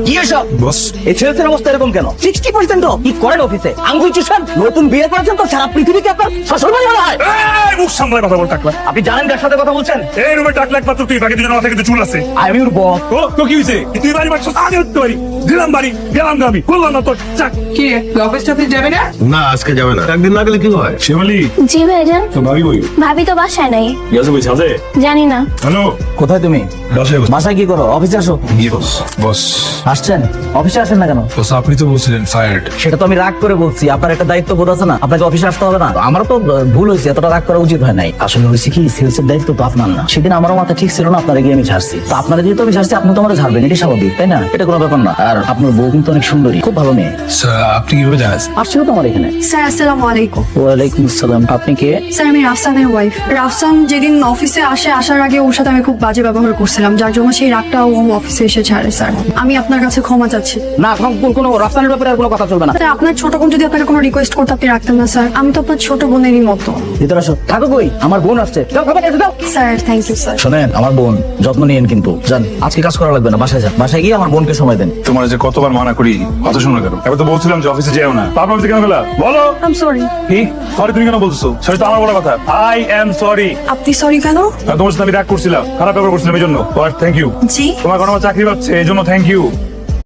কি এসব বস এই ছেলেদের অবস্থা এরকম কেন? 60% কি করেন অফিসে? আঙ্গুল চুষান? নতুন বিয়ে করেছেন তো সারা পৃথিবীকে আপনার শ্বশুরবাড়ি বলা হয়। এই মুখ সামলায় কথা বল টাকলা। আপনি জানেন কার সাথে কথা বলছেন? এই রুমে টাকলা একমাত্র তুই, বাকি দুজন মাথা কিন্তু চুল আছে। আমি ওর বস। ও তো কি হইছে? তুই বাড়ি মারছস, আমি উঠতে পারি। দিলাম বাড়ি, গেলাম না আমি, করলাম না তোর চাক। কি অফিস টফিস যাবে না? না আজকে যাবে না, একদিন না গেলে কি হয়? শিবালি জি ভাইজান। তো ভাবি কই? ভাবি তো বাসায় নাই। গেছে কই সাজে? জানি না। হ্যালো কোথায় তুমি? বাসায় বস। বাসায় কি করো? অফিসে আসো। বস বস আসছেন? অফিসে আসেন না কেন? বস আপনি তো বলছিলেন ফায়ার্ড। সেটা তো আমি রাগ করে বলছি। আপনার একটা দায়িত্ব বোধ আছে না, আপনাকে অফিসে আসতে হবে না? আমারও তো ভুল হয়েছে, এতটা রাগ করা উচিত হয় নাই। আসলে হয়েছে কি, সেলসের দায়িত্ব তো আপনার না। সেদিন আমারও মাথা ঠিক ছিল না, আপনারা গিয়ে আমি ঝাড়ছি। তো আপনারা যেহেতু আমি ঝাড়ছি, আপনি তো আমার ঝাড়বেন, এটাই স্বাভাবিক, তাই না? এটা কোনো ব্যাপার না। আর আপনার বউ কিন্তু অনেক সুন্দরী, খুব ভালো মেয়ে। স্যার আপনি কিভাবে জানেন? আসছিল তো আমার এখানে। স্যার আসসালামু আলাইকুম। ওয়ালাইকুম আসসালাম। আপনি কে? স্যার আমি রাফসানের ওয়াইফ। রাফসান যেদিন অফিসে আসার আগে ওর সাথে আমি খুব বাজে ব্যবহার করছিলাম, যার জন্য সেই রাগটা ও অফিসে এসে ছাড়ে। স্যার আমি আপনার কাছে ক্ষমা চাচ্ছি। না, কোনো রাফসানের ব্যাপারে আর কোনো কথা চলবে না। স্যার আপনার ছোট বোন যদি আপনাকে কোনো রিকোয়েস্ট করতে আপনি রাখতেন না স্যার? আমি তো আপনার ছোট বোনেরই মতো। ভিতরে আসো। থাকো কই? আমার বোন আসছে। যাও, খাবার খেতে দাও। Sir thank you sir. শোনেন, আমার বোন, যত্ন নিয়েন কিন্তু। যান, আজকে কাজ করা লাগবে না, বাসায় যান। বাসায় গিয়ে আমার বোনকে সময় দেন। তোমার যে কতবার মানা করি, কথা শোনা কেন? এবার তো বলছিলাম যে অফিসে যেও না, তারপর অফিসে কেন গেলা? বলো। I am sorry. কি সরি? তুমি কেন বলছো? সরি তো আমার বলা কথা। I am sorry. আপনি সরি কেন? তোমার সাথে আমি রাগ করছিলাম, খারাপ ব্যবহার করছিলাম, এই জন্য। Thank you. জি তোমার কোনো চাকরি পাচ্ছে, এই জন্য থ্যাংক ইউ।